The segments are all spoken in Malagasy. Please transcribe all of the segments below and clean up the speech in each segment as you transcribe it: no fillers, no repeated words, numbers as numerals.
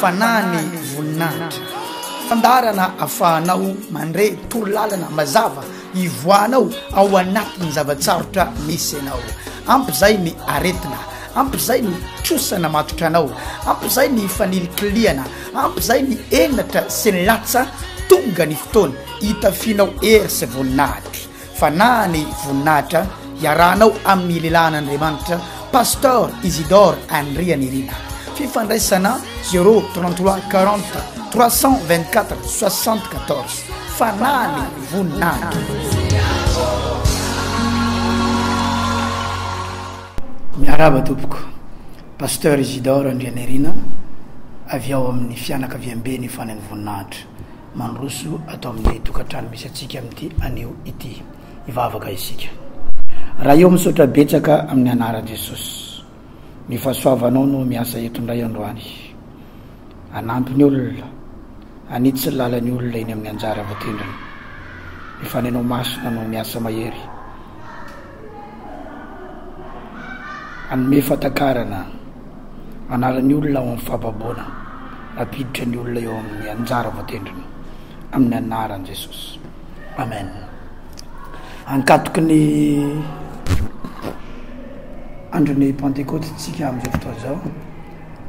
fanany voninahitra fandarana afahanao mandre torolalana mazava ivoanao ao anatin'ny zavatsarotra misy anao ampy zay ny aretina ampy zay ny trosana matotra anao ampy zay ny fanilikiliana ampy zay ny enatra sy ny latsa tonga ny fotoana hitafinao ery sy voninahitra fanany voninahitra iarahanao amin'ny lelan'Andriamanitra Pasteur Isidore Andria Nirina fifandraisana 033 40 324 74 fanany voninahitra miaraba tompoko Pasteur Isidore Andria Nirina avy ao amin'ny fianakaviam-be ny fanany voninahitra mandroso atao amin'ny tokantrano misy atsika amin'ity anio ity ivavaka isika raha eo misaotra betsaka amin'ny anaran'i Jesosy ny fahasoavanao no miasa eto indray androany anampy ny olona anitsy lalan'ny olona iny amin'ny anjara vatendrina ny fanenao masina no miasa mahery anome fatakarana anaran'ny olona ao amin'ny fahababoana apiditra ny olona eo amin'ny anjara vatendrina amin'ny anaran'i Jesosy amen ankatoky ny andron'ny Pentecote tsika amin'izao fotoana zao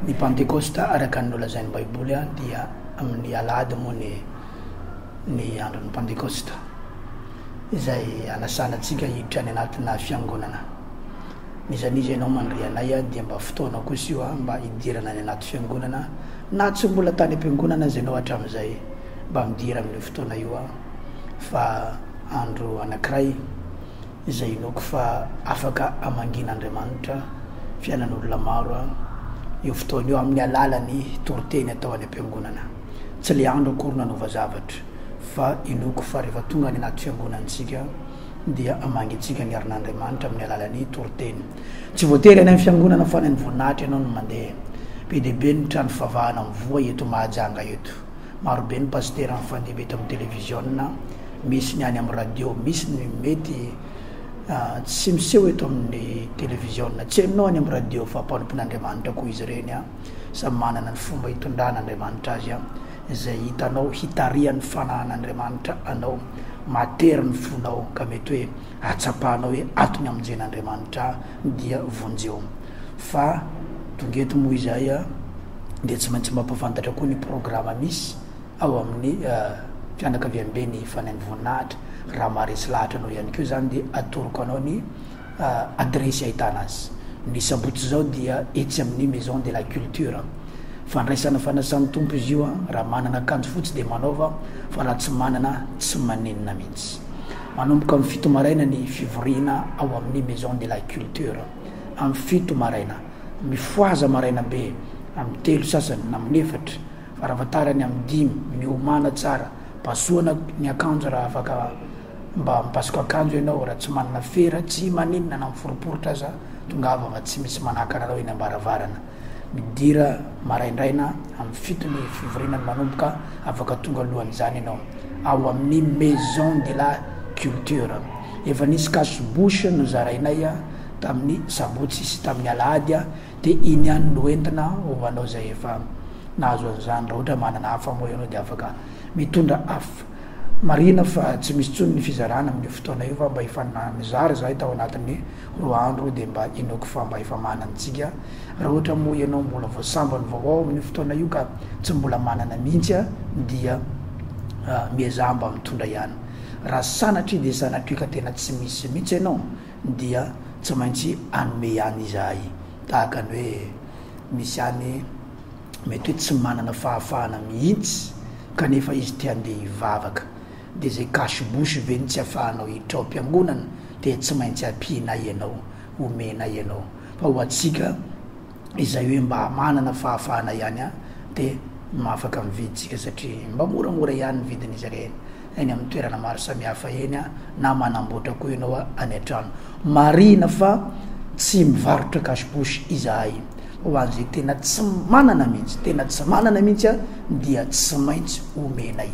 ny Pentecoste araka ny nolazain'ny Baiboly dia amin'ny alady moa ny andron'ny Pentecoste izay anasana tsika hiditra any anatina fiangonana nizanizy ianao mandry anay dia mba fotoana kosa io mba hidirana any anaty fiangonana na tsy mbola tany am-piangonana zay anao hatramin'izay mba midira amin'ny fotoana io fa andro anankiray izay inoko fa afaka amangin'Andriamanitra fiainan'olona maro io fotoana io amin'ny alalany toriteny atao any am-piangonana tsy le andro akory nanova zavatra fa inoko fa rehefa tonga any anaty fiangonantsika dia amangintsika ny arin'Andriamanitra amin'ny alalany toriteny tsy voatery any amin'ny fiangonana fa ny voninahitra ianao no mandeha be dia be ny trano fivavahana mivoa eto Mahajanga eto maro be ny pasitera mifandeha eto amin'ny televisionna misy ny any amin'ny radio misy ny mety tsy miseho eto amin'ny televisionna tsy hainao any amin'ny radio fa mpanompon'Andriamanitra koa izy ireny samy manana ny fomba hitondran'Andriamanitra azy izay hitanao hitarian'ny fanahan'Andriamanitra anao matery ny fonao ka mety hoe atsapahanao hoe atony amin'jen'Andriamanitra dia vonjeo fa tongeto moa izay dia tsy maintsy mampafantatra koa ny programa misy ao amin'ny fianakaviam-be ny fanany voninahitra raha maharesy lahatra anao ihany keo zany dia atoroko anao ny adresy ahitana azy ny sabotsy zao dia etsy amin'ny maison de la culture fandraisana fanasan'ny tompo izy io raha manana akanjo fotsy dia manaova fa raha tsy manana tsy manenina mihitsy manomboka amin'ny fito maraina ny fivoriana ao amin'ny maison de la culture amin'ny fito maraina mifoaza maraina be amin'ny telo sasany na amin'ny efatra fa raha vatarany amin'ny dimy miomana tsara pasoana ny akanjo raha afaka mba mipasoka akanjo ianao raha tsy manana fera tsy manenina na miforoporitra aza tongava fa tsy misy manakana eny ambaravarana midira maraindraina amin'ny fito ny fivorianany manomboka afaka tonga alohan'izany ianao ao amin'ny maison de la culture efa nisy kasibosy no zarainay tamin'ny sabotsy sy tamin'ny alahady dia iny any no entina hoanao zay efa nahazo an'izany raha ohatra manana hafa moa ianao dia afaka mitondra hafa marina fa tsy misy tsony ny fizarana amin'ny fotoana io fa mba efa mizara zahay tao anatin'ny 2 andro dia mba inoko fa mba efa manantsika raha ohatra moa ianao mbola voasambany vaovao amin'ny fotoana io ka tsy mbola manana mihitsy dia miezamba mitondra ihany raha sanatry dia sanatry ka tena tsy misy mihitsy ianao dia tsy maintsy anome ihany izahay tahaka ny hoe misy any mety hoe tsy manana fahafahana mihitsy kanefa izy tia andeha hivavaka dia zay kasibosy veny tsy afahanao hiditra ao am-piangonana dia tsy maintsy ampiana ianao omena ianao fa ho atsika izay hoe mba manana fahafahana ihany dia mahafaka mividitsika satria mba moramora ihany ny vidin'izy ireny eny amin'ny toerana maro samihafa eny na manamboatra koa ianao any an-trano marina fa tsy mivarotra kasibosy izahay ho an'izay tena tsy manana mihitsy tena tsy manana mihitsy dia tsy maintsy omena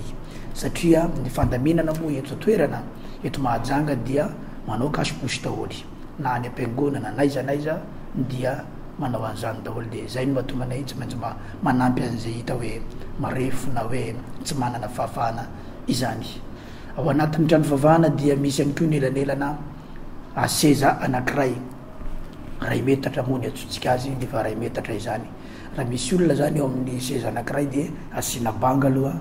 satria ny fandaminana moa eto toerana eto Mahajanga dia manao kasibosy daholo na any am-piangonana naiza dia manao an'izany daholo dia zay no mahatonganay tsy maintsy manampy an'izay hita hoe marefo na hoe tsy manana fahafahana izany. Ao anatin'ny trano fivavahana dia misy any koa nelanelana seza anankiray 2 metatra moa ny atsotsika azy nefa 2 metatra izany. Raha misy olona zany eo amin'ny seza anankiray dia asiana banga aloha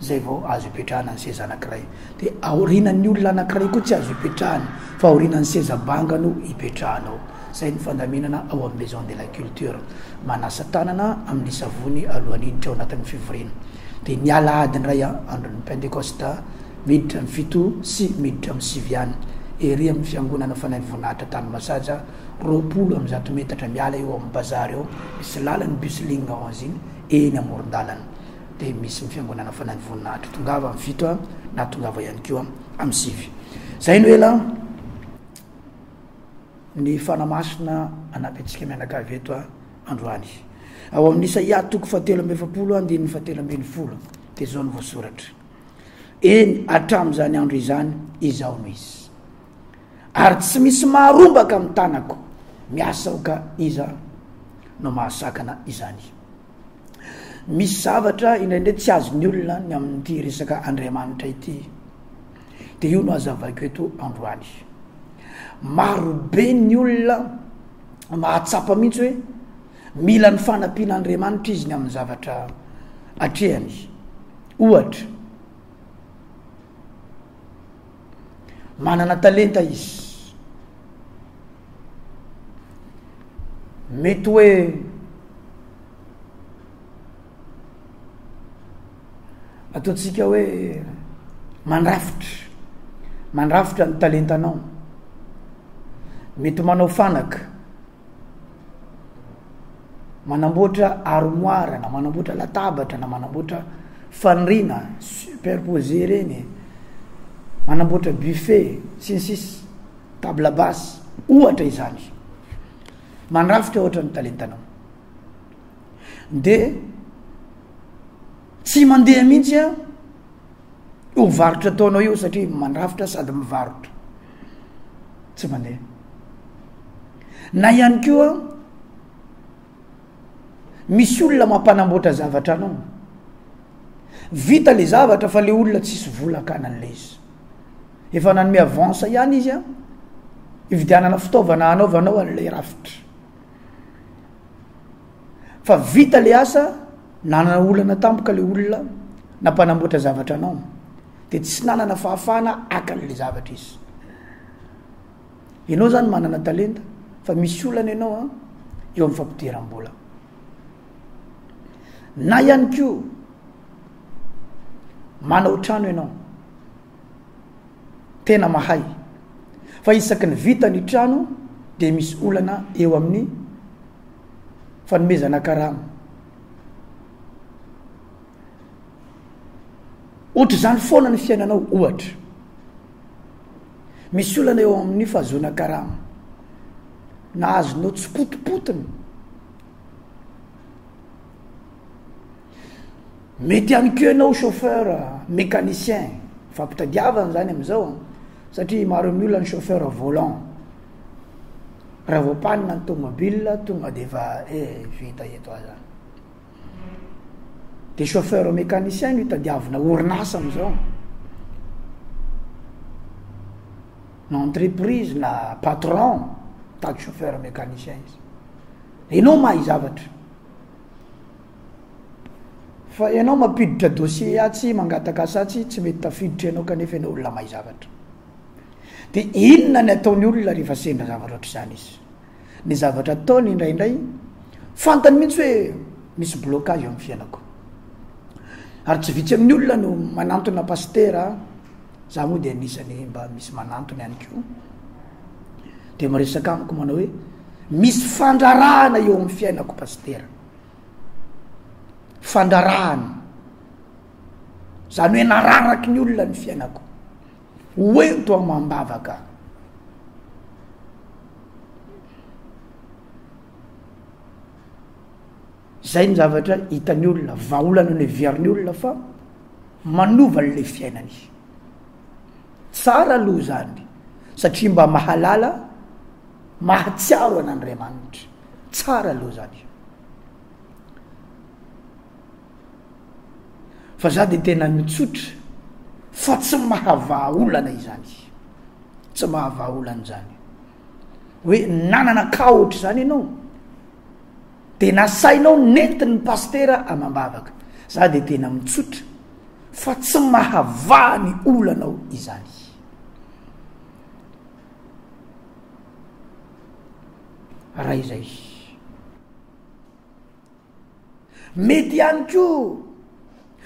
zay vao azo ipetrahana ny seza anankiray. Dia aorinan'ny olona anankiray koa tsy azo ipetrahana fa aorinan'ny seza banga no ipetrahanao. Zay ny fandaminana ao amin'ny maison de la culture. Manasa tanana amin'ny savony alohan'ny hiditra ao anatin'ny fivoriana. Dia ny alahadiny ray andron'ny pentecosta miditra amin'ny 7 sy miditra amin'ny 9 any ery amin'ny fiangonana fanahy voninahitra tany masaja 20 amin'ny 100 metatra miala eo amin'ny bazary eo misy lalany busling ao anziny eny amoron-dalana dia misy fiangonana fanahy voninahitra tongava amin'ny 7 na tongava ihany koa amin'ny 9. Zay no ela ny fanamasina anampy antsika mianakavy eto androany. Ao amin'ny Isaia 7:7 dia zao no voasoratra. Eny hatramin'izany andro izany izao no izy, ary tsy misy maharombaka amin'ny tanako, miasa aoka iza no mahasakana izany. Misy zavatra indraindray tsy azony olona ny amin'ity resaka Andriamanitra ity, dia io no hazavako eto androany. Marobe ny olona mahatsapa mihitsy hoe mila ny fanampian'Andriamanitra izy ny amin'ny zavatra atrehany. Ohatra, manana talenta izy, mety hoe ataontsika hoe mandrafitra ny talentanao, mety manao fanaka, manamboatra armoire na manamboatra latabatra na manamboatra fanirina superposé reny, manamboatra buffet sinsisy table basse, ohatra izany, mandrafitra ohatra ny talentanao. Dia tsy mandeha mihitsy io varotra ataonao io satria mandrafitra sady mivarotra, tsy mandeha. Na ihany koa misy olona mampanamboatra zavatra anao, vita le zavatra fa le olona tsisy volan-kanan'le izy, efa nanome avance ihany izy ividianana fitaovana anaovanao an'le rafitra, fa vita le asa, nanana olana tampoka le olona nampanamboatra zavatra anao, dia tsy nanana fahafahana akan'le zavatra izy. Ianao zany manana talenta fa misy olana ianao eo amin'ny fampidiram-bola. Na ihany koa manao trano ianao, tena mahay, fa isaky ny vita ny trano dia misy olana eo amin'ny fanomezana karama. Ohatra zany foana ny fiainanao, ohatra misy olana eo amin'ny fahazoana karama, na azonao tsy potipotiny, mety ihany koa ianao chauffeur mécanicien, fampitadiavana zany amin'izao, satria maro amin'ny olona ny chauffeur volant, raha voapanina ny tomobile tonga dia efa vita eto azany. Dia chauffeur mécanicien no hitadiavana orinasa amin'izao, na entreprise na patron tady chauffeur mécanicien izy. Ianao mahay zavatra, fa ianao mampiditra dossier atsy, mangataka asatsy, tsy mety tafiditra ianao kanefa ianao olona mahay zavatra. Dia inona ny ataony olona rehefa sendra zavatra ohatr'izany izy? Ny zavatra ataony indraindray fantany mihitsy hoe misy blocage eo amin'ny fiainako. Ary tsy vitsy amin'ny olona no manantona pastera, za moa dia anisany mba misy manantony ihany koa, dia miresaka amiko manao hoe misy fandrarahana eo amin'ny fiainako pastera, fandrarahana, zany hoe nararaky ny olona ny fiainako, hoento amambavaka. Zay ny zavatra hitan'ny olona, vaolana ny viariny olona fa manova le fiainany. Tsara aloha zany, satria mba mahalala, mahatsiaro an'Andriamanitra. tsara aloha zany. Fa za de tena mitsotra fa tsy mahavaolana izany, tsy mahavaolana zany hoe nanana ka ohatra zany ianao de nasainao nentin'ny pastera amambavaka. Za de tena mitsotra fa tsy mahavaa ny olanao izany. Raha izay mety ihany ko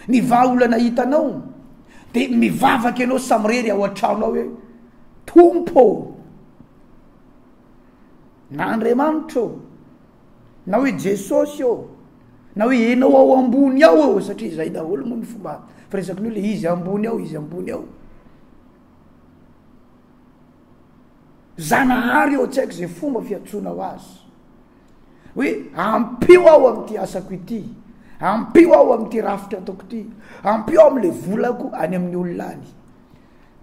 ny vaolana hitanao de mivavaka ianao samirery ao an-tranao hoe tompo na Andriamanitra na hoe Jesosy na hoe enao ao ambony ao satria zay daholo moa ny fomba firesaka ny le izy ambony ao, izy ambony ao. Zanahary eo tsy haiko zay fomba fiantsonao azy hoe ampio ao amin'ity asako ity, ampio ao amin'ity rafitra ataoko ity, ampio ao am'le volako any amin'ny olona any.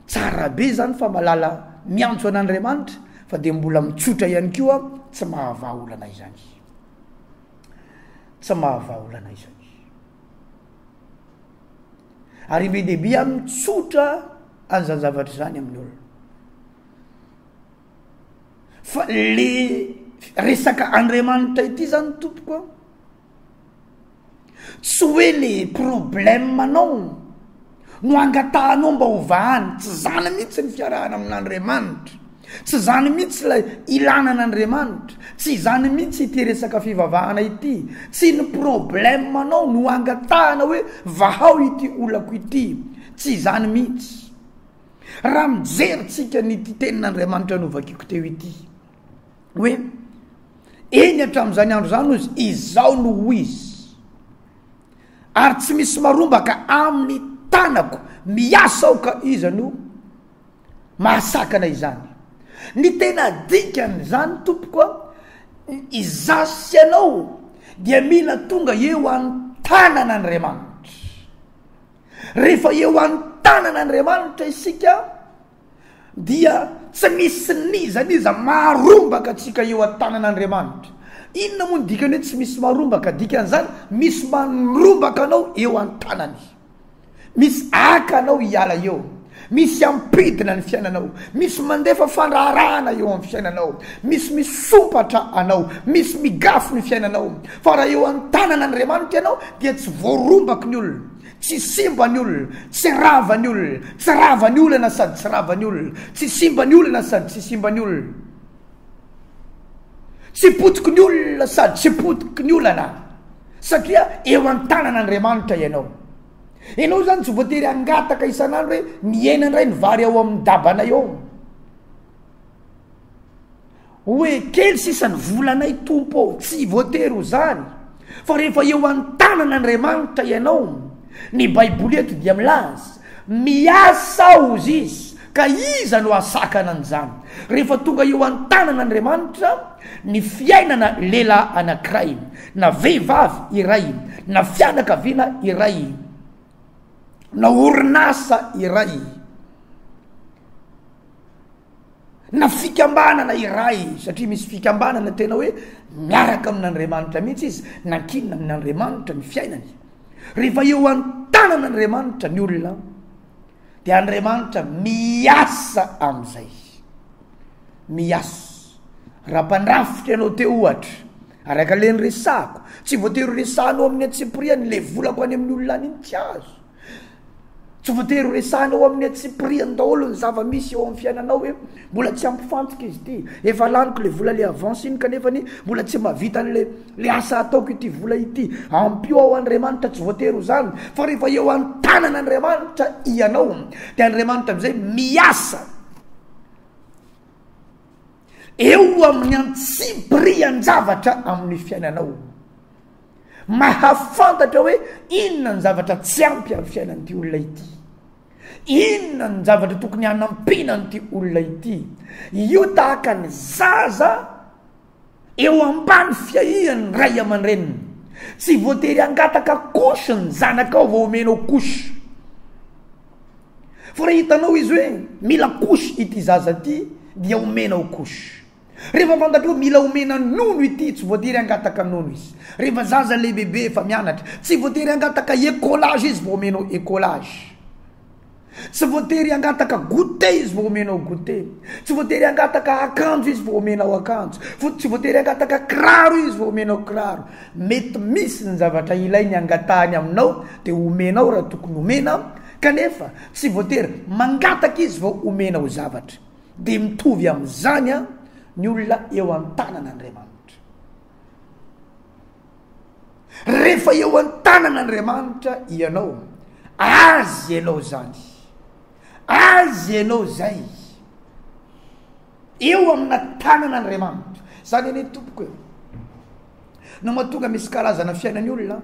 Tsara be zany fa malala miantso an'Andriamanitra fa de mbola mitsotra ihany koa tsy mahavaolana izany, tsy mahavaolana izany. Ary be dehibe mitsotra an'izany zavatra zany amin'ny olona. Fa le resaka Andriamanitra ity zany tompoko tsy hoe le problemanao no angatahanao mba ho vahany, tsy zany mihitsy ny fiarahana amin'Andriamanitra, tsy zany mihitsy la ilana an'Andriamanitra, tsy zany mihitsy ity resaka fivavahana ity, tsy ny problemanao no angatahana hoe vahao ity olako ity, tsy zany mihitsy. Raha mijeritsika nyty tenin'Andriamanitra novakiko teo ity hoe eny hatramin'izany andro zany ozy izao no ho izy ary tsy misy marombaka amin'ny tanako miasa ao ka iza no mahasakana izany. Ny tena dikany zany tompoko izasy anao dia mila tonga eo an-tanan'Andriamanitra. Rehefa eo an-tanan'Andriamanitra isika dia tsy misy nizaniza marombaka atsika eo an-tanan'Andriamanitra. Inona moa ny dikany hoe tsy misy marombaka? Dikan'izany misy marombaka anao eo an-tanany, misy aka anao hiala eo, misy ampidina ny fiainanao, misy mandefa fandraharahana eo amin'ny fiainanao, misy misopatra anao, misy migafo ny fiainanao. Fa raha eo an-tanan'Andriamanitra ianao dia tsy voarombaky ny olona, tsy simba ny olona, tsy rava ny olona, tsy rava ny olona sady tsy rava ny olona, tsy simba ny olona sady tsy simba ny olona, tsy potiky ny olona sady tsy potiky ny olana, satria eo an-tanan'Andriamanitra ianao. Ianao zany tsy voatery angataka isan'andro hoe miaina indray ny vary ao amin'ny dabanay ao, hoe kely sisa ny volanay tompo, tsy voatery ho zany. Fa rehefa eo an-tanan'Andriamanitra ianao, ny baiboly eto dia milaza miasa ozy izy ka iza no asakana an'izany. Rehefa tonga eo an-tanan'Andriamanitra ny fiainana lehilahy anankiray, na vehivavy iray, na fianakaviana iray, na orinasa iray, na fikambanana iray, satria misy fikambanana tena hoe miaraka amin'Andriamanitra mihitsy izy, nankinina amin'Andriamanitra ny fiainany. Rehefa eo an-tanan'Andriamanitra ny olona dia Andriamanitra miasa amin'izay, miasa. Raha mpandrafitra ianao teo ohatra, araka le nyresako, tsy voatery resanao amin'ny atsipiriany le volako any amin'ny olona any iny tsy azo, tsy voatery resanao amin'ny atsipiriany daholo ny zava-misy eo amin'ny fiainanao hoe mbola tsy ampifantsika izy ity, efa laniko le vola le avance iny kanefa ny mbola tsy mahavita le asa ataoko ity vola ity. Ampio ao Andriamanitra, tsy voatery ho zany. Fa rehefa eo an-tanan'Andriamanitra ianao dia Andriamanitra amin'izay miasa eo amin'ny antsipirian-javatra amin'ny fiainanao, mahafantatra hoe inona ny zavatra tsy ampy amin'ny fiainan'ity olona ity, inona ny zavatra tokony hanampina n'ity olona ity. Io tahaka ny zaza eo ambany fiahihany ray aman-dreniny, tsy voatery angataka kosy ny zanakao vao omenao kosy. Fa raha hitanao izy hoe mila kosy ity zaza ity dia omenao kosy. rehefa fantatra hoe mila omena nono ity tsy voatery angataka nono izy. Rehefa zaza lehibehibe efa mianatra tsy voatery angataka écolage izy vao omenao écolage. Tsy voatery angataka goûter izy vao omenao goûter. Tsy voatery angataka akanjo izy vao omenao akanjo. Tsy voatery angataka kiraro izy vao omenao kiraro. Mety misy ny zavatra ilainy angatahany aminao dia omenao raha tokony omena, kanefa tsy voatery mangataka izy vao omenao zavatra. Dia mitovy amin'izany ny olona eo an-tanan'Andriamanitra. Rehefa eo an-tanan'Andriamanitra ianao, azy ianao zany, azy ianao zay, eo amina tanan'Andriamanitra. Zany eny tompoko eo no mahatonga misy karazana fiainan'ny olona,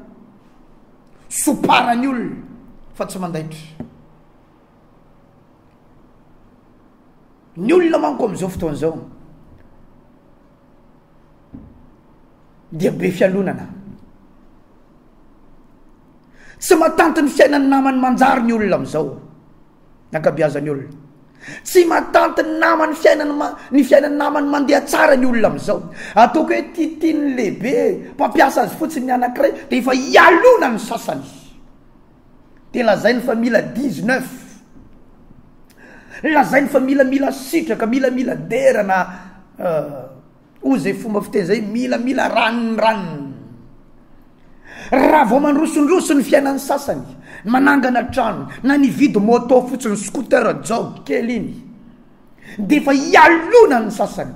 soparany olona fa tsy mandaitra. Ny olona manko amin'izao fotoan'izao dia be fialonana, tsy matanty ny fiainany namany manjary ny olona amin'izao, nankabeazany olona. Tsy matanty ny namany ny fiainany namany mandeha tsara ny olona amin'izao. Ataoko hoe titiny lehibe mpampiasa azy fotsiny ny anankiray dia efa ialona ny sasany. Dia lazainy fa mila 19, lazainy fa mila sitraka, mila dera na zay fomba fiteny zay, mila ranony. Raha vao mandrosondroso ny fiainan'ny sasany, manangana trano na nividy moto fotsiny scooter jog kely iny, dia efa ialona ny sasany.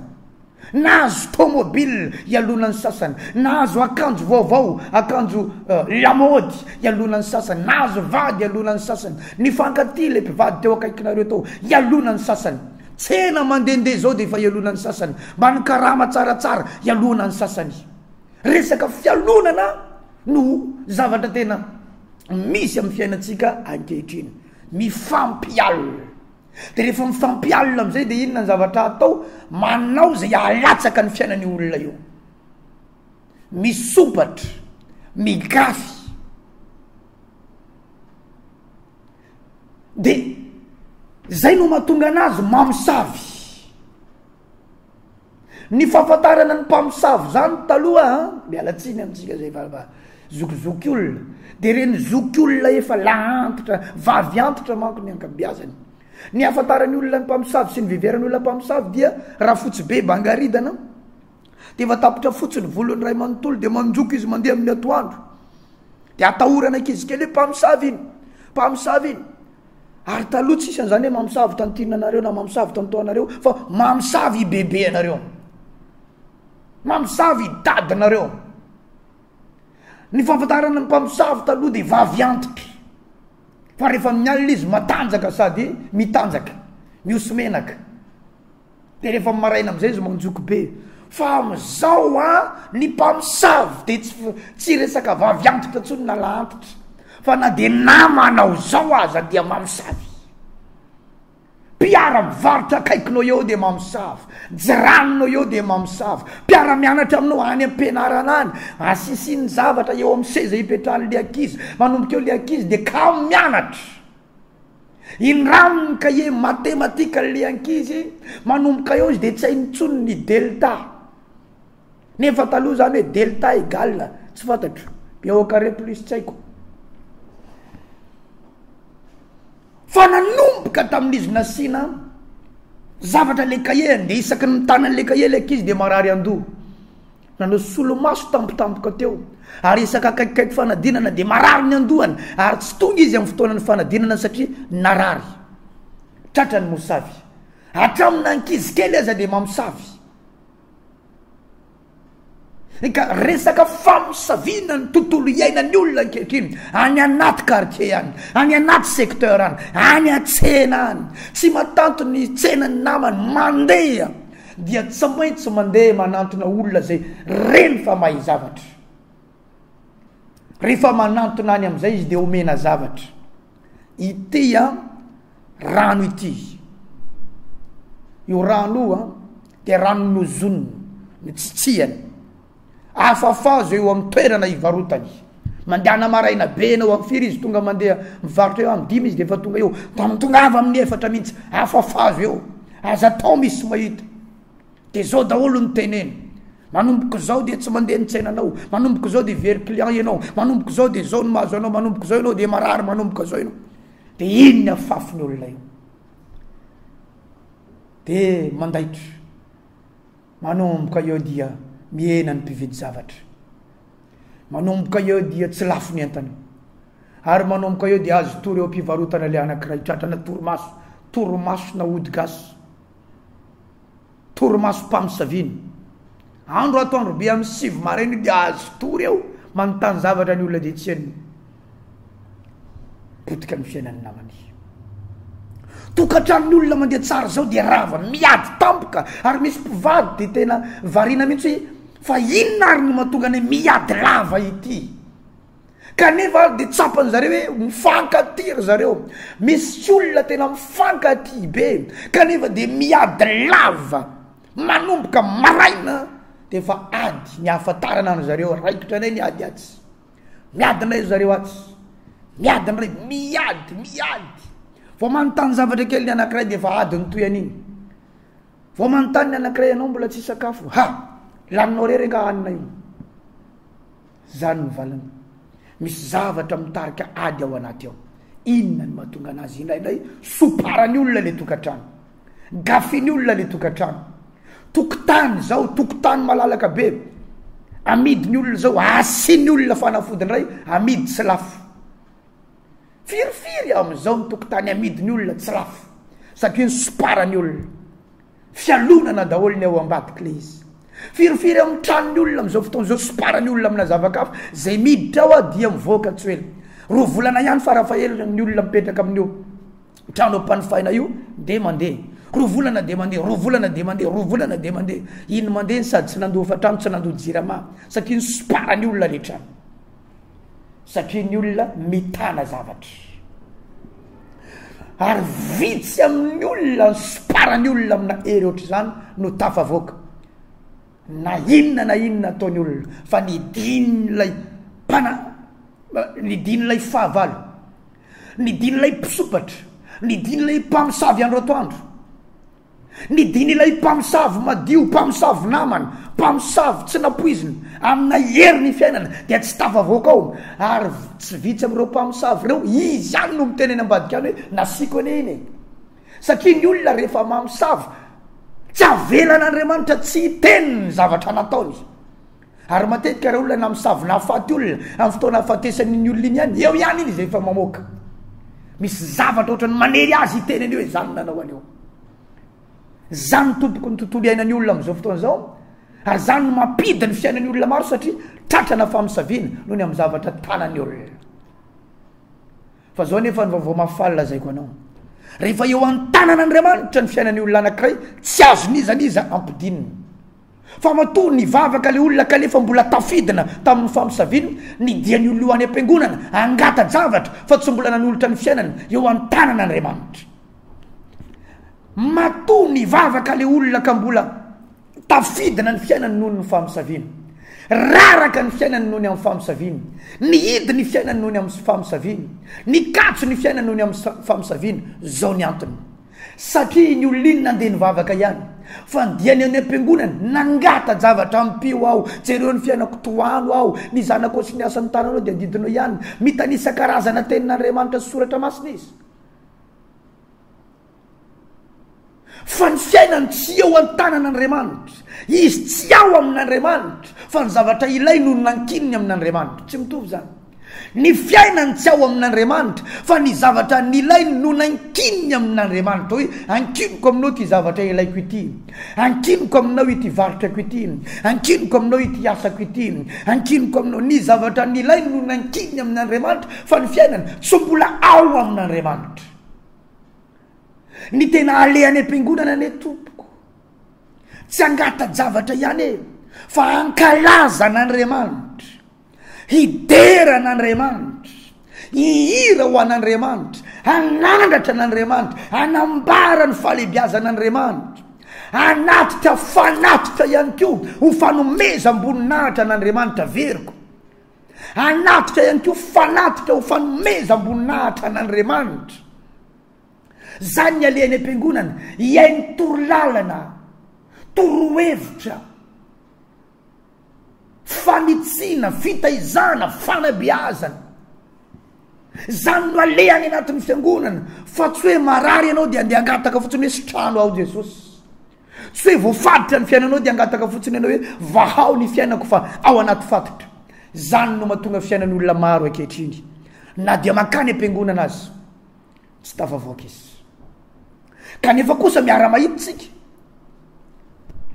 Nahazo tomobile ialona ny sasany, nahazo akanjo vaovao, akanjo lamody ialona ny sasany, nahazo vady ialona ny sasany, nifankaty le mpivady teo akaikinareo tao ialona ny sasany. Tsena mandehandeha zao dia efa ialona ny sasany, mba ny karama tsaratsara ialona ny sasany. Resaka fialonana no zavatra tena misy amin'ny fiainantsika ankehitriny, mifampialina. Dia rehefa mifampialina amin'izay dia inona ny zavatra atao? Manao zay alatsaka ny fiainan'ny olona io, misopatra, migafy. Dia zay no mahatonga anazy mamosavy. Ny fahafantarana ny mpamosavy zany taloha, mialatsiny amintsika zay zokizoky olona, dia reny zoky olona efa laantitra, vavy antitra manko ny ankabeazany. Ny ahafantarany olona ny mpamosavy sy ny viverany olona mpamosavy dia raha fotsy be bangaridana, dia efa tapitra fotsiny volony ray manontolo, dia manjoko izy mandeha amin'ny atoandro, dia atahorana ankizy kely hoe mpamosavy iny, mpamosavy iny. Ary taloha tsy isan'izany hoe mamosavy tantinanareo na mamosavy tantoanareo, fa mamosavy bebe anareo, mamosavy dadinareo. Ny fahafantarana ny mpamosavy taloha dia vavy antitra, fa rehefa mialina izy matanjaka sady mitanjaka, miosimenaka. Dia rehefa maraina amin'izay izy manjoky be. Fa amin'izao ny mpamosavy dia tsy resaka vavy antitra ntsony na la antitra, fa na dia namanao zao aza dia mamosavy. Mpiara-mivarotra akaikinao eo dia mamosavy, jiranonao eo dia mamosavy, mpiara-mianatra aminao any am-pianarana any, asisiny zavatra eo amin'ny seza hipetrahan'le ankizy, manomboka eo le ankizy dia ka mianatra. Indramony kahier matematika le ankizy, manomboka eo izy dia tsy haintsony ny delta. Nefa taloha zany hoe delta égale tsy fantatro, eo carré plus tsy haiko. Fa nanomboka tamin'izy nasiana zavatra le kahier, dia isaky ny tanan'le kahier le ankizy dia marary andoha. Nanao solomaso tampotampoka teo, ary isaka akaikikaiky fanadinana dia marary ny andohany, ary tsy tonga izy amin'ny fotoanany fanadinana satria narary. Tratra ny mosavy. Hatramina ankizy kely aza dia mamosavy. Ka resaka famosaviana ny tontolo iainan'ny olona ankehitriny, any anaty quartier any, any anaty secteur any, any an-tsena any. Tsy matanto ny tsenany namany mandeha, dia tsy maintsy mandeha manantona olona zay reny fa mahay zavatra. Rehefa manantona any amin'izay izy dia omena zavatra. Ity rano ity, io rano dia rano nozoniny, ny tsitsiany. Afafazo eo amin'ny toerana ivarotany, mandehana maraina be anao amin'ny firy izy tonga mandeha mivarotra eo amin'ny 5 izy dia efa tonga eo, tonga avy amin'ny 4 mihitsy, afafazo eo, aza tao misy mahita. dia zao daholo ny teneny manomboko zao dia tsy mandeha nitsainanao manomboko zao dia very client ianao manomboko zao dia zao ny mahazo anao manomboko zao ianao dia marary manomboka zao ianao dia iny afafiny olona io dia mandaitra manomboka eo dia miena ny mpividy zavatra manomboka eo dia tsy lafo ny entana ary manomboka eo dia azo tory eo mpivarotana le anankiray tratrana torimaso na odigasy torimaso mpamosaviny andro atoandro be amin'ny 7 maraina dia azo tory eo manontany zavatra ny olona dia tsy any potika ny fiainany namany tokatran'ny olona mandeha tsara zao dia rava miady tampoka ary misy mpivady dia tena variana mihitsy fa inona ary no mahatonga ny miady lava ity kanefa dia tsapany zareo hoe mifankaty zareo misy olona tena mifankaty be kanefa dia miady lava manomboka maraina dia fa ady ny ahafantarana any zareo raikitra nay ny ady atsy miadinay zareo atsy miadinray miady vao manontany zavatra kely ny anankiray dia fa ady ny toy an'iny vao manontany ny anankiray ianao mbola tsy sakafo laninao rery nga hanina io zany ny valana misy zavatra mitarika ady ao anaty ao inona ny mahatonga anazy inainay soparany olona le tokatrano gafiny olona le tokatrano tokotany zao tokotany malalaka be amidiny olona zao asiny olona fanafodiny ray amidy tsy lafo firifiry am'izao ny tokotany amidiny olona tsy lafo satria ny soparany olona fialonana daholo ny ao ambadiky le izy firifiry amin'ny tranony olona am'izao fotoana zao soparany olona amina zavakafo zay miditra ao dia mivoaka tsy hoe roa volana ihany farafahelona ny olona mipetraka amin'io trano ampanifahina io dia mandeha roa volana dia mandeha roa volana dia mandeha roa volana dia mandeha iny mandeha sady tsy nandofa trano tsy nandoha jirama satria ny soparany olona le trano satria ny olona mitana zavatra ary vitsy amin'ny olona soparany olona amina ery ohatr' zany no tafavoaka na inona ataony olona fa nidinylay nidinylay fahavalo nidinylay mpisopatra nidinylay mpamosavy andro atoandro nidinylay mpamosavy madio mpamosavy namana mpamosavy tsy napoizina amina hery ny fiainana dia tsy tafavoaka ao ary tsy vitsy am'ireo mpamosavy reo izy any no miteneny ambadika any hoe nasiko ane iny satria ny olona rehefa mamosavy tsy avelana andriamanitra tsy hiteniny zavatra nataony ary matetika reo olona namosavy nahafaty olona amin'ny fotoana hafatesan'iny olona iny ihany eo ihany iny izay efa mamoaka misy zavatra ohatrany manery azy hiteneny hoe zany nanao an'eo zany tompoko ny tontolo iainany olona am'izao fotoana zao ary zany no mampidi ny fiainany olona maro satria tratrana famosaviana noho ny amin'ny zavatra tanany olona fa zao nefa ny vaovao mafalina zaiko anao rehefa eo an-tanan'andriamanitra ny fiainany olona anankiray tsy azo nizaniza ampidinina fa matoa nivavaka le olona kanefa mbola tafidina tamin'ny famosaviana nidiany olona io any am-piangonana angata zavatra fa tsy mbola nanolotra ny fiainana eo an-tanan'andriamanitra matoa nivavaka le olona ka mbola tafidina ny fiainany noho ny famosaviana raraka ny fiainany noho ny amin'ny famosaviana ny hidy ny fiainany noho ny amin'ny famosaviana ny katso ny fiainany noho ny amin'ny famosaviana zao ny antony satria ny olona iny nandeha nivavaka ihany fa ndiany any am-piangonana nangata zavatra ampio aho jereo ny fiainako toano aho ny zanako sy ny asan'ny tananao dia didinao ihany mitanisa-karazana tenin'andriamanitra sy soratra masina izy fa ny fiainany tsy eo an-tanan'andriamanitra izy tsy ao amin'andriamanitra fa ny zavatra ilay noho nankininy amin'andriamanitra tsy mitovy zany ny fiainany tsy ao amin'andriamanitra fa ny zavatra nilay no nankininy amin'andriamanitra hoe ankiniko aminao ity zavatra ilaiko ity ankiniko aminao ity varitrako ity ankiniko aminao ity asako ity ankiniko aminao ny zavatra nilay no nankininy amin'andriamanitra fa ny fiainany tsy mbola ao amin'andriamanitra ny tena alehany am-piangonana ane tompoko tsy angata zavatra ihany e fa ankalaza n'andriamanitra hideran'andriamanitra hihira ho an'andriamanitra hanandratra n'andriamanitra hanambara ny fahalebiazan'andriamanitra hanatitra fanatitra ihany koa ho fanomeza amboninahitra n'andriamanitra veriko hanatitra ihany koa fanatitra ho fanomeza amboninahitra n'andriamanitra zany ny alehany am-piangonana iainy torolalana torohevitra fanitsina fitaizana fanabeazana zany no alehany anatin'ny fiangonana fa tsy hoe marary ianao dia andeha angataka fotsiny hoe sitrano ao Jesosy tsy hoe voafatotra ny fiainanao dia angataka fotsiny ianao hoe vahao ny fiainako fa ao anaty fatotra zany no mahatonga fiainan'ny olona maro ankehitriny na dia makany am-piangonana azy tsy tafavoaka izy kanefa kosa miara-mahititsika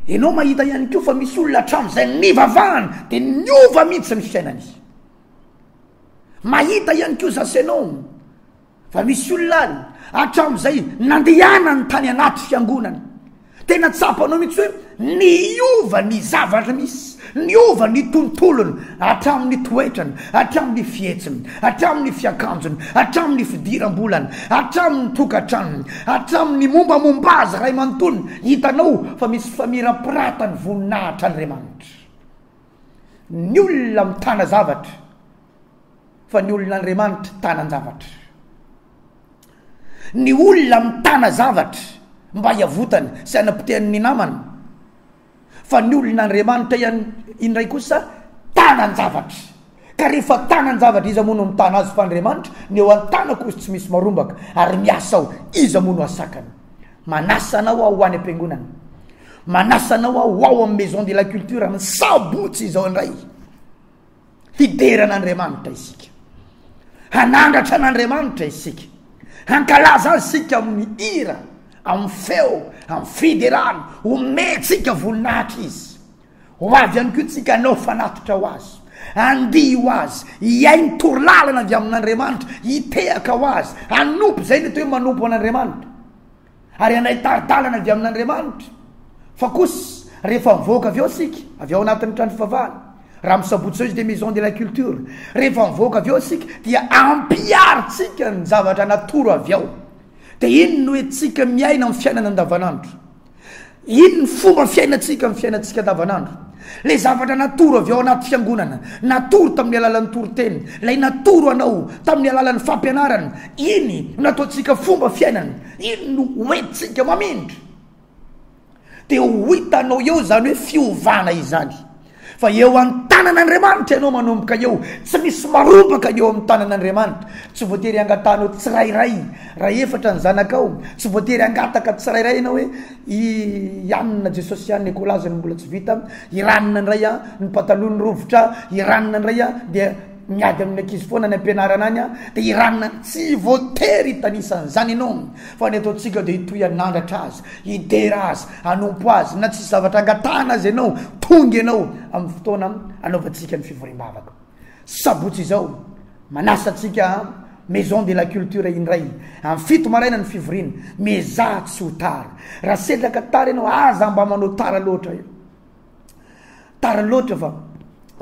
ianao mahita ihany koa fa misy olona hatramin'izay nivavahana dia niova mihitsy ny fiainany mahita ihany koa zasy ianao fa misy olona hatramin'izay nandehana ny tany anaty fiangonana tena tsapanao mihitsy hoe niova ny zavatra misy niova ny tontolony hatramin'ny toetrany hatramin'ny fietsiny hatramin'ny fiakanjony hatramin'ny fidiram-bolany hatramin'ny tokantranony hatramin'ny mombamomba azy ray manontolony hitanao fa misy famirapiratany voninahitra Andriamanitra ny olona mitana zavatra fa ny olon'Andriamanitra tanan-javatra ny olona mitana zavatra mba hiavotany sy hanapitehan'ny namany fa ny olon'Andriamanitra indray kosa tanan-javatra ka rehefa tanan-javatra izy amono mitana azy fa Andriamanitra ny eo an-tana kosa tsy misy marombaka ary miasa ao izy amono asakany manasanao ao any am-piangonana manasanao ao amin'ny maison de la culture amin'ny sabotsy izao indray hideran'Andriamanitra isika hanandratra an'Andriamanitra isika hankalaza azy isika amin'ny hira amin'ny feo amin'ny fiderana hometsika voninahitra izy ho avy ihany koa tsika anao fanatitra ho azy andia ho azy hiainy torolalana avy amin'Andriamanitra hitehaka ho azy hanompo zay ny hoe manompo an'Andriamanitra ary anahitaridalana avy amin'Andriamanitra fa kosa rehefa mivoaka avy ao sika avy ao anatin'ny trano fivavahana raha misabotsy izy dia maison de la culture rehefa mivoaka avy ao sika dia ampiaritsika ny zavatra natoro avy ao dia ino no hoe tsika miaina amin'ny fiainana andavanandro ino ny fomba fiainatsika amin'ny fiainatsika andavanandro le zavatra natoro avy ao anaty fiangonana natoro tamin'ny alalan'ny toroteny lay natoro anao tamin'ny alalan'ny fampianarana iny nataontsika fomba fiainana ino no hoentsika mamindra dia ho hitanao eo zany hoe fiovana izany fa eo an-tanan'Andriamanitra ianao manomboka eo tsy misy marombaka eo amin'ny tanan'Andriamanitra tsy voatery angatanao tsirairay raha efatra ny zanakao tsy voatery angataka tsirairay ianao hoe ianina Jesosy ihany Nikolazany mbola tsy vita iranina indray ny patalony rovotra iranina indray dia miady amin'ny ankizy foana ny ampianarana any dia iranina tsy voatery hitanisan'izany ianao fa ny ataontsika dia hitoy anandratra azy hidera azy hanompo azy na tsy zavatra angatana azy ianao tonga ianao amin'ny fotoana anaovantsika ny fivoriam-bavaka sabotsy izao manasantsika maison de la culture indray amin'ny 7 maraina ny fivoriana mezaha tsy ho tara raha sedraka tara ianao aza mba manao tara loatra io tara loatra fa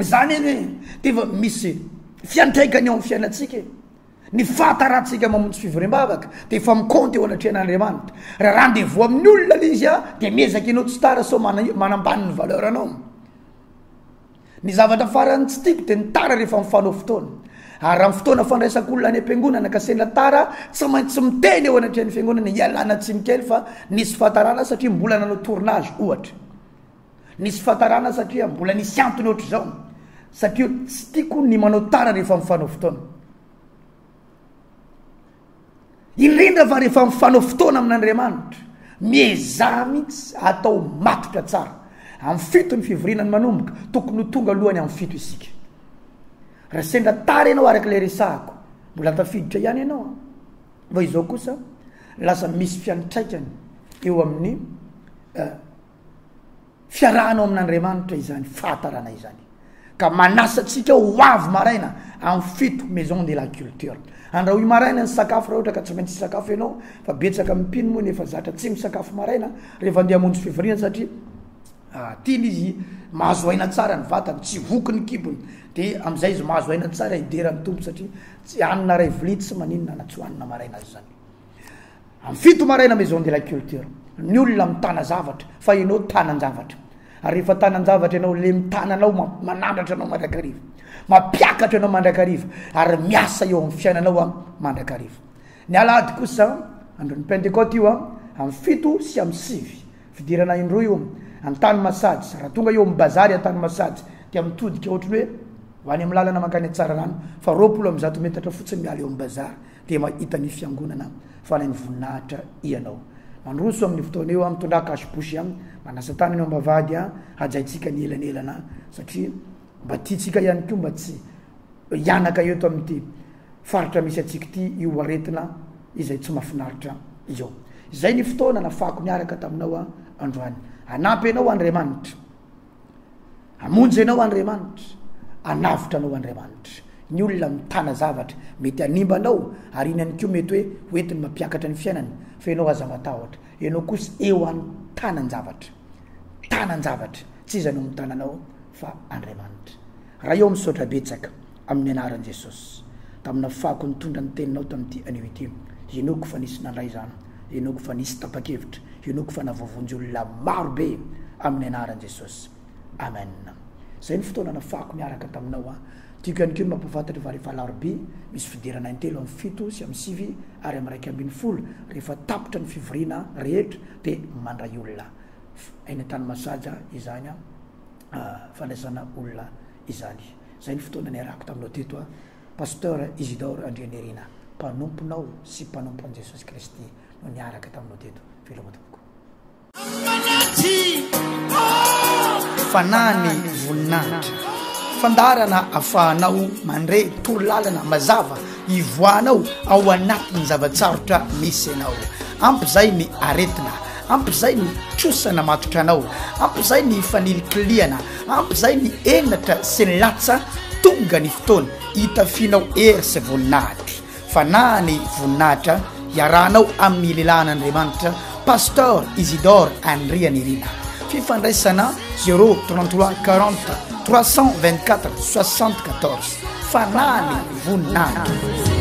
zany eny hoe dia misy fiantraikany eo amin'ny fiainatsika ny fahatarantsika mamontsy fivoriam-bavaka dia efa mikonty eo anatrehan'Andriamanitra raha rendez-vous amin'ny olona le izy dia miezaka ianao tsy tara sao manambany ny valeur anao ny zavatra farany tsy tiako dia ny tara rehefa mifanao fotoana ary raha fotoana fandraisako olona any am-piangonana ka sendra tara tsy maintsy miteny eo anatrehan'ny fiangonana ialana tsimikely fa nisy fahatarana satria mbola nanao tournage ohatra nisy fahatarana satria mbola nisy antony ohatra izao satria tsy tiako ny manao tara rehefa mifanao fotoana indrindra fa rehefa mifanao fotoana amin'Andriamanitra miezaha mihitsy atao matotra tsara amin'ny 7 ny fivorianany manomboka tokony ho tonga alohany amin'ny 7 isika raha sendra tara ianao araka ilay resahako mbola tafiditra ihany ianao fa izao kosa lasa misy fiantraikany eo amin'ny fiarahanao amin'Andriamanitra izany fahatarana izany ka manasatsika ho avy maraina amin'ny 7 maison de la culture andrahoy maraina ny sakafo raha ohatra ka tsy maintsy sakafo ianao fa betsaka mipino moa nefa zatra tsy misakafo maraina rehefa andeha hamonjy fivoriana satria tiany izy mahazo aina tsara ny vatany tsy voky ny kibony dia amin'izay izy mahazo aina tsara hideran'ny tompo satria tsy hanina ray vility sy maninona na tsy hohanina maraina azy zany amin'ny 7 maraina maison de la culture ny olona mitana zavatra fa ianao tanan-javatra ary rehefa tanan-javatra ianao le mitananao manandratra anao mandrakariva mampiakatra anao mandrakariva ary miasa eo amin'ny fiainanao mandrakariva ny alahady kosa andron'ny pentecote io amin'ny 7 sy amin'ny 9 fidirana indroa io antany masady raha tonga eo ambazary antany masady dia mitodika ohatrany hoe hoany amin'ny lalana mankany tsara rano fa 20 metatra fotsiny miala eo ambazary dia mahita ny fiangonana fa lay ny voninahitra ianao mandroso amin'ny fotoana eo mitondra kasibosy manasa tany eo ambavady hajaitsika ny elanelana satria mba tiatsika ihany koa mba tsy ianaka eto amin'ity faritra misy atsika ity io aretina izay tsy mahafinaritra io izay ny fotoana nafako miaraka taminao androany anampy ianao Andriamanitra amonjy ianao Andriamanitra anavitra anao Andriamanitra ny olona mitana zavatra mety animbanao ary iny any koa mety hoe hoentiny mampiakatra ny fiainany fa ianao aza matahotra ianao kosa eo any tanan-javatra tsy izy anao mitananao fa Andriamanitra raha eo misaotra betsaka amin'ny anaran'i Jesosy tamina fako nitondra ny teninao tamin'ity anio ity ianao fa nisy nandray zany ianao fa nisy tapakevitra ianao fa navovonjy olona maro be amin'ny anaran'i Jesosy amen zay ny fotoana nafako miaraka taminao tiako ihany koa mampafantatra fa rehefa alarobia misy fidirana intelo amin'ny 7 sy amin'ny 9 ary amin'ny 1 rehefa tapitra ny fivoriana rehetra dia mandray olona ainy tany masaja izany fandraisana olona izany zay ny fotoana ny arako taminao teto pasteur Isidore Andrianirina mpanomponao sy mpanompon'i Jesosy Kristy no niaraka taminao teto filomatomoko fanany voninahitra fandarana afahanao mandre torolalana mazava ivoanao ao anatin'ny zavatsarotra misy ianao ampy zay ny aretina ampy zay ny trosana matotra anao ampy zay ny fanilikiliana ampy zay ny enatra sy ny latsa tonga ny fotoana hitafianao ery sy voninahitra fanany voninahitra iarahanao amin'ny lehilahin'Andriamanitra pasteur Isidore Andrianirina fifandraisana 033 40 324 74 fanany voninahitra